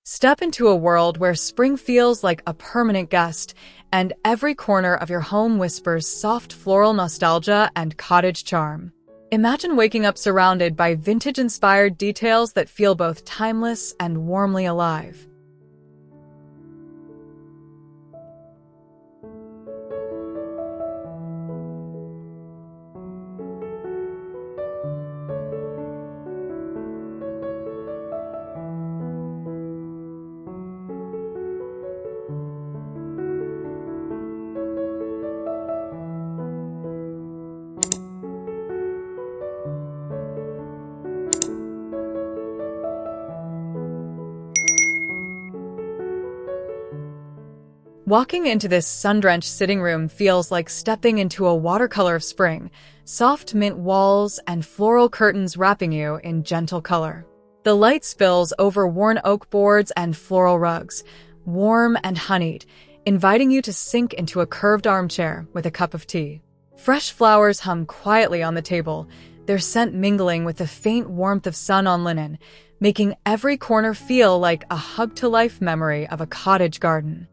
Step into a world where spring feels like a permanent guest, and every corner of your home whispers soft floral nostalgia and cottage charm. Imagine waking up surrounded by vintage-inspired details that feel both timeless and warmly alive. Walking into this sun-drenched sitting room feels like stepping into a watercolor of spring, soft mint walls and floral curtains wrapping you in gentle color. The light spills over worn oak boards and floral rugs, warm and honeyed, inviting you to sink into a curved armchair with a cup of tea. Fresh flowers hum quietly on the table, their scent mingling with the faint warmth of sun on linen, making every corner feel like a hug-to-life memory of a cottage garden.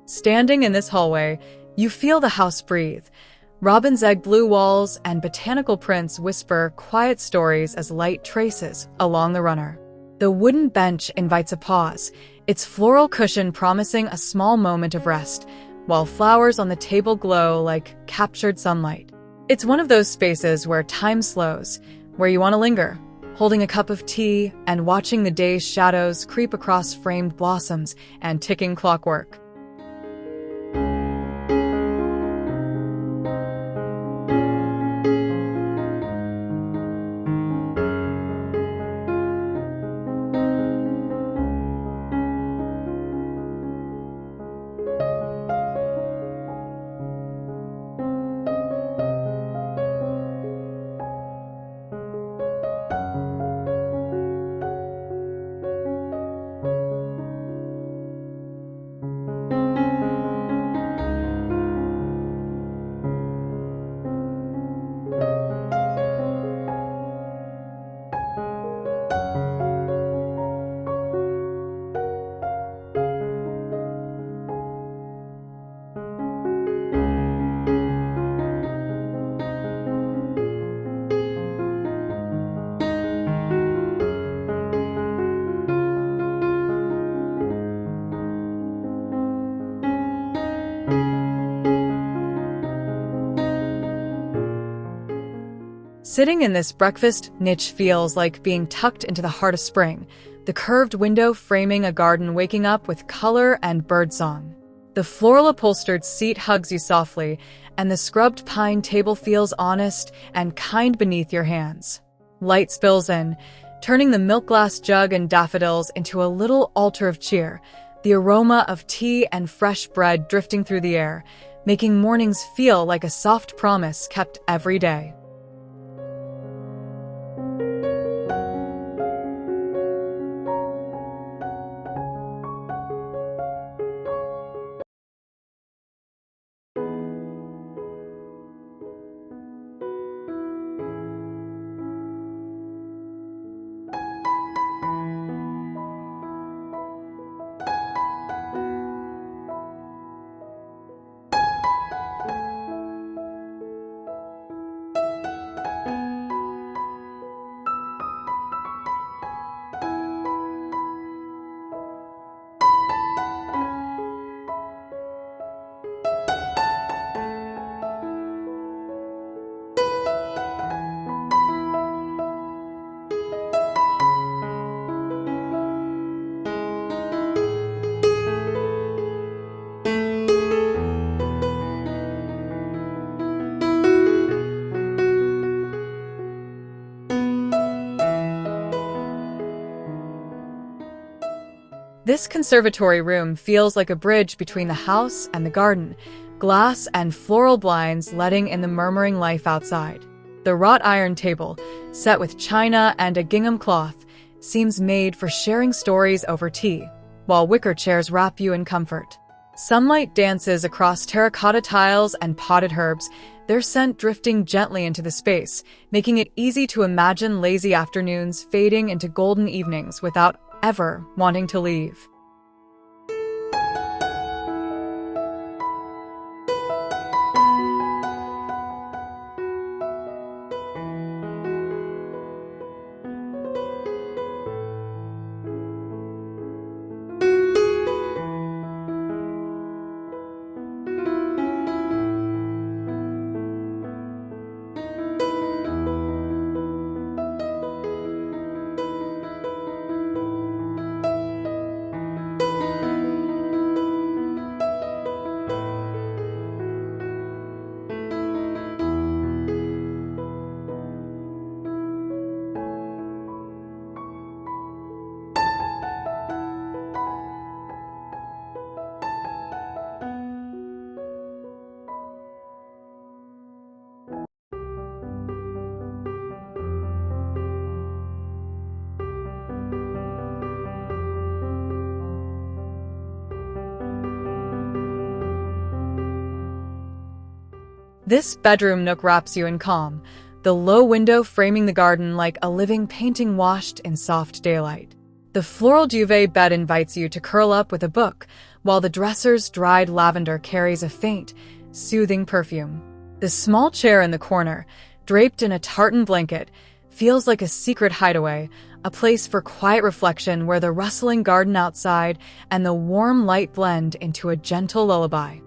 Standing in this hallway, you feel the house breathe. Robin's egg blue walls and botanical prints whisper quiet stories as light traces along the runner. The wooden bench invites a pause, its floral cushion promising a small moment of rest, while flowers on the table glow like captured sunlight. It's one of those spaces where time slows, where you want to linger, holding a cup of tea and watching the day's shadows creep across framed blossoms and ticking clockwork. Sitting in this breakfast niche feels like being tucked into the heart of spring, the curved window framing a garden waking up with color and birdsong. The floral upholstered seat hugs you softly, and the scrubbed pine table feels honest and kind beneath your hands. Light spills in, turning the milk glass jug and daffodils into a little altar of cheer, the aroma of tea and fresh bread drifting through the air, making mornings feel like a soft promise kept every day. This conservatory room feels like a bridge between the house and the garden, glass and floral blinds letting in the murmuring life outside. The wrought iron table, set with china and a gingham cloth, seems made for sharing stories over tea, while wicker chairs wrap you in comfort. Sunlight dances across terracotta tiles and potted herbs, their scent drifting gently into the space, making it easy to imagine lazy afternoons fading into golden evenings without ever wanting to leave. This bedroom nook wraps you in calm, the low window framing the garden like a living painting washed in soft daylight. The floral duvet bed invites you to curl up with a book, while the dresser's dried lavender carries a faint, soothing perfume. The small chair in the corner, draped in a tartan blanket, feels like a secret hideaway, a place for quiet reflection where the rustling garden outside and the warm light blend into a gentle lullaby.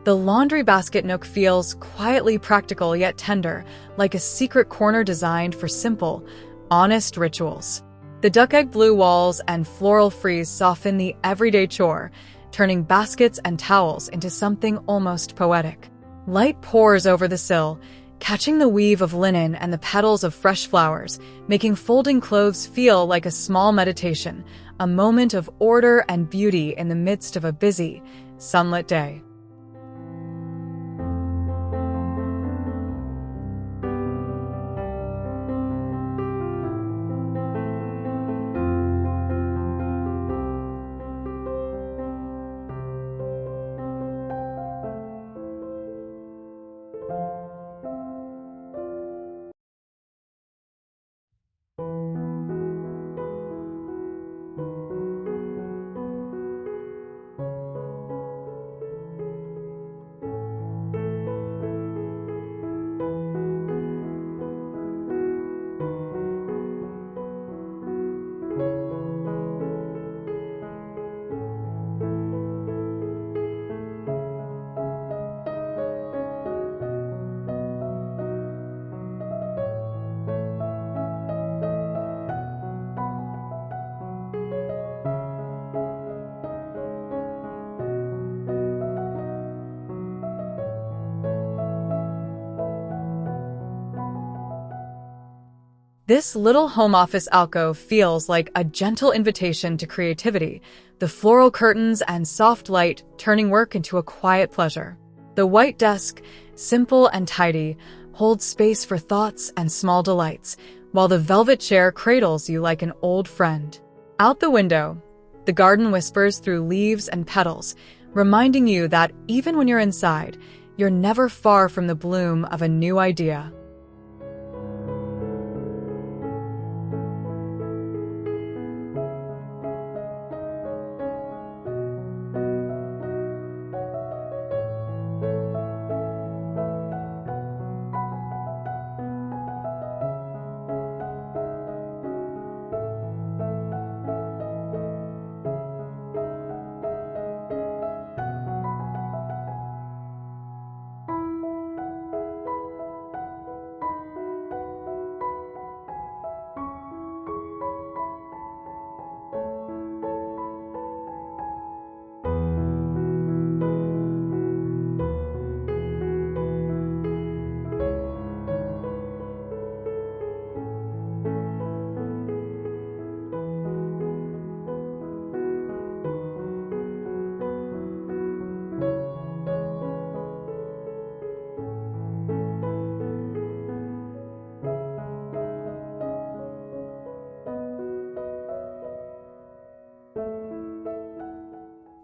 The laundry basket nook feels quietly practical yet tender, like a secret corner designed for simple, honest rituals. The duck-egg blue walls and floral frieze soften the everyday chore, turning baskets and towels into something almost poetic. Light pours over the sill, catching the weave of linen and the petals of fresh flowers, making folding clothes feel like a small meditation, a moment of order and beauty in the midst of a busy, sunlit day. This little home office alcove feels like a gentle invitation to creativity, the floral curtains and soft light turning work into a quiet pleasure. The white desk, simple and tidy, holds space for thoughts and small delights, while the velvet chair cradles you like an old friend. Out the window, the garden whispers through leaves and petals, reminding you that even when you're inside, you're never far from the bloom of a new idea.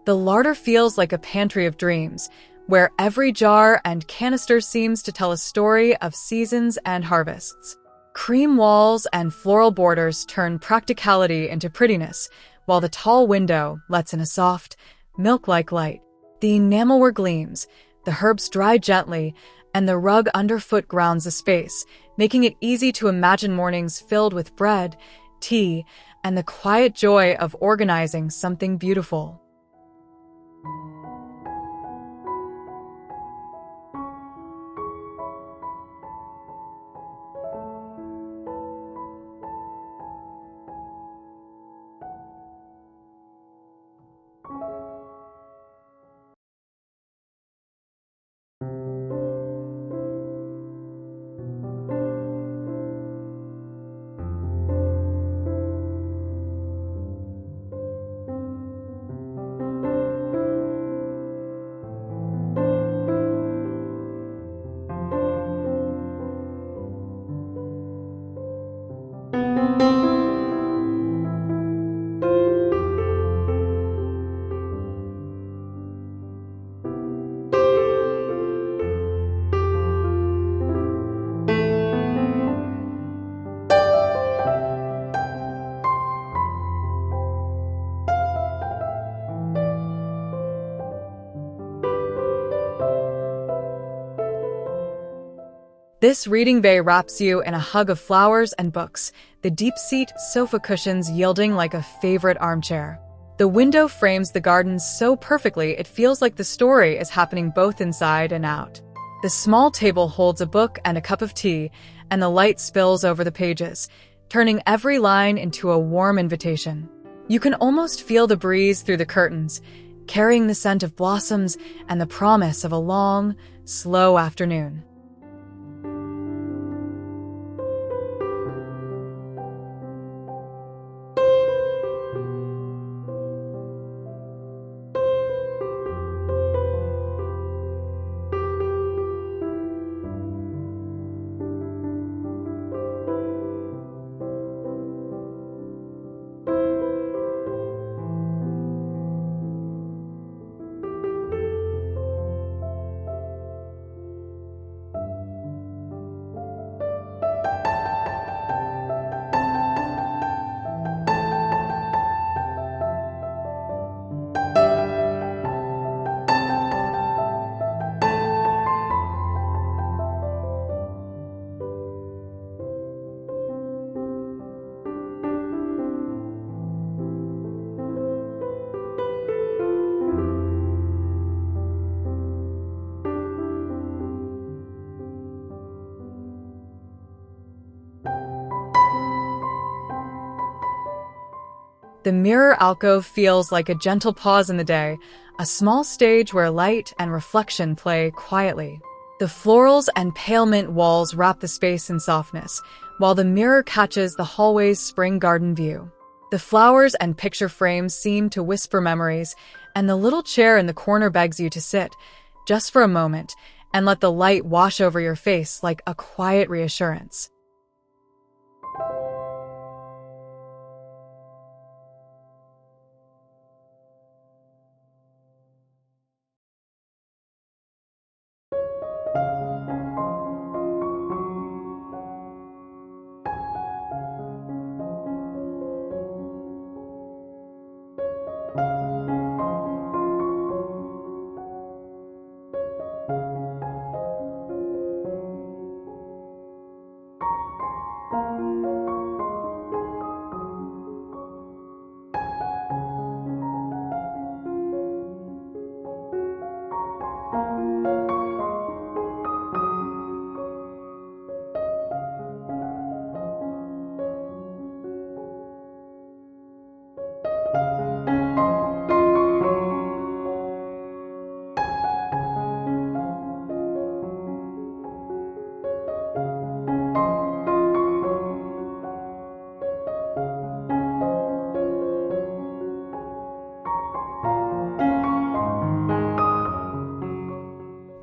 The larder feels like a pantry of dreams, where every jar and canister seems to tell a story of seasons and harvests. Cream walls and floral borders turn practicality into prettiness, while the tall window lets in a soft, milk-like light. The enamelware gleams, the herbs dry gently, and the rug underfoot grounds the space, making it easy to imagine mornings filled with bread, tea, and the quiet joy of organizing something beautiful. This reading bay wraps you in a hug of flowers and books, the deep-seat sofa cushions yielding like a favorite armchair. The window frames the garden so perfectly it feels like the story is happening both inside and out. The small table holds a book and a cup of tea, and the light spills over the pages, turning every line into a warm invitation. You can almost feel the breeze through the curtains, carrying the scent of blossoms and the promise of a long, slow afternoon. The mirror alcove feels like a gentle pause in the day, a small stage where light and reflection play quietly. The florals and pale mint walls wrap the space in softness, while the mirror catches the hallway's spring garden view. The flowers and picture frames seem to whisper memories, and the little chair in the corner begs you to sit, just for a moment, and let the light wash over your face like a quiet reassurance.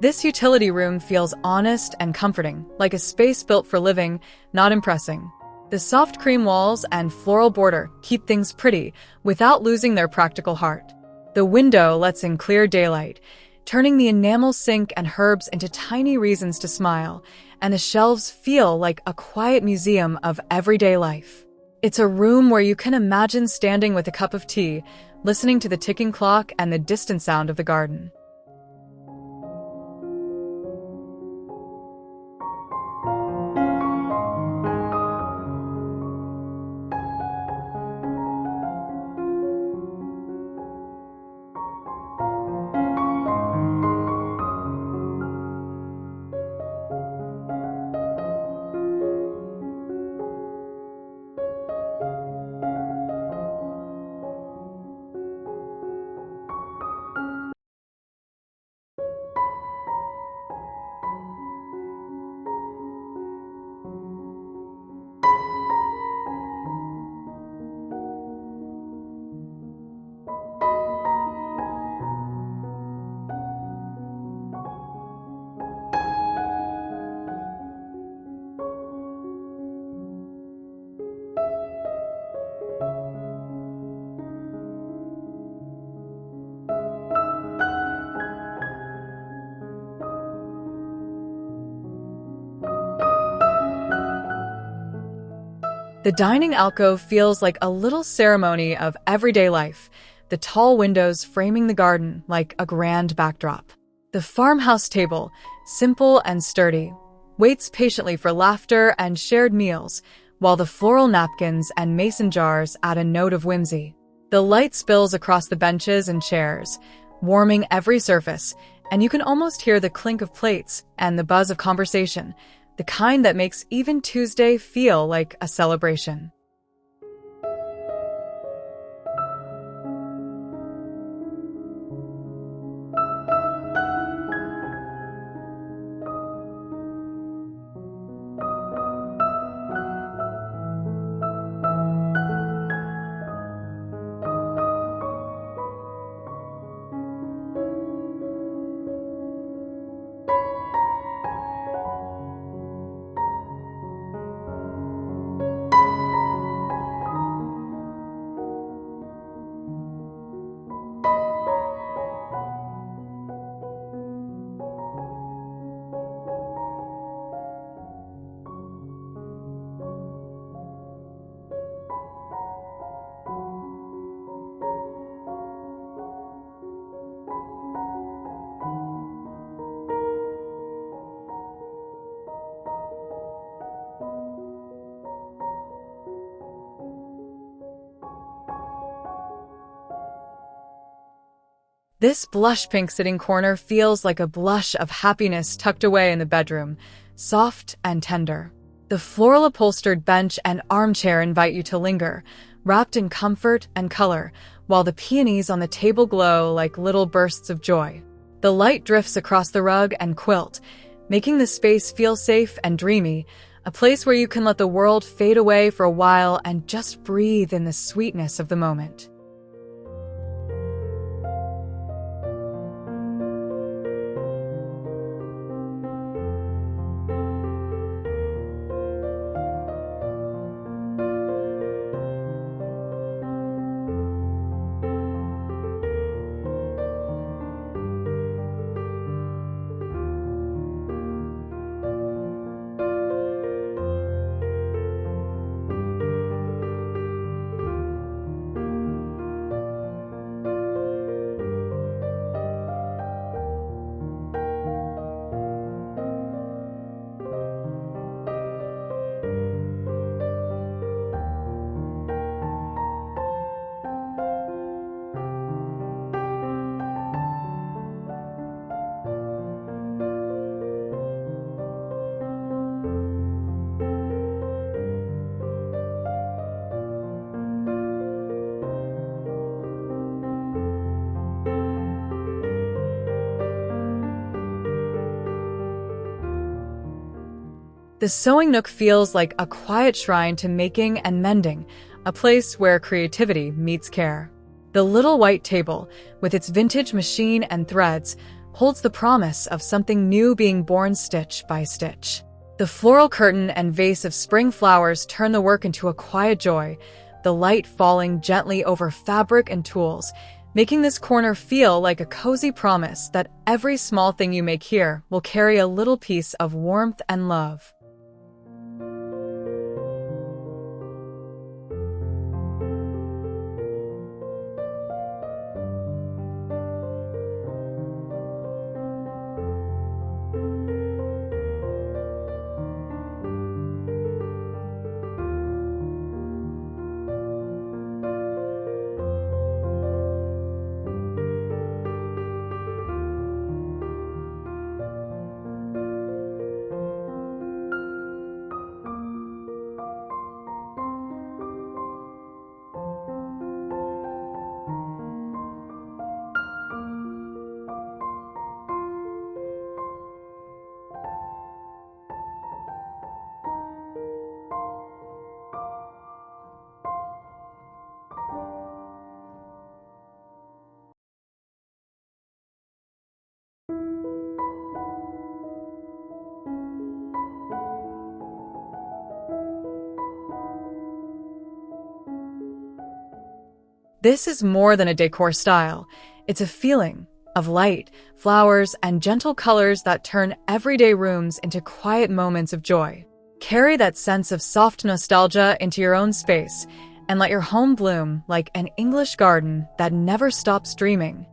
This utility room feels honest and comforting, like a space built for living, not impressing. The soft cream walls and floral border keep things pretty without losing their practical heart. The window lets in clear daylight, turning the enamel sink and herbs into tiny reasons to smile, and the shelves feel like a quiet museum of everyday life. It's a room where you can imagine standing with a cup of tea, listening to the ticking clock and the distant sound of the garden. The dining alcove feels like a little ceremony of everyday life, the tall windows framing the garden like a grand backdrop. The farmhouse table, simple and sturdy, waits patiently for laughter and shared meals, while the floral napkins and mason jars add a note of whimsy. The light spills across the benches and chairs, warming every surface, and you can almost hear the clink of plates and the buzz of conversation, the kind that makes even Tuesday feel like a celebration. This blush pink sitting corner feels like a blush of happiness tucked away in the bedroom, soft and tender. The floral upholstered bench and armchair invite you to linger, wrapped in comfort and color, while the peonies on the table glow like little bursts of joy. The light drifts across the rug and quilt, making the space feel safe and dreamy, a place where you can let the world fade away for a while and just breathe in the sweetness of the moment. The sewing nook feels like a quiet shrine to making and mending, a place where creativity meets care. The little white table, with its vintage machine and threads, holds the promise of something new being born stitch by stitch. The floral curtain and vase of spring flowers turn the work into a quiet joy, the light falling gently over fabric and tools, making this corner feel like a cozy promise that every small thing you make here will carry a little piece of warmth and love. This is more than a decor style. It's a feeling of light, flowers, and gentle colors that turn everyday rooms into quiet moments of joy. Carry that sense of soft nostalgia into your own space and let your home bloom like an English garden that never stops dreaming.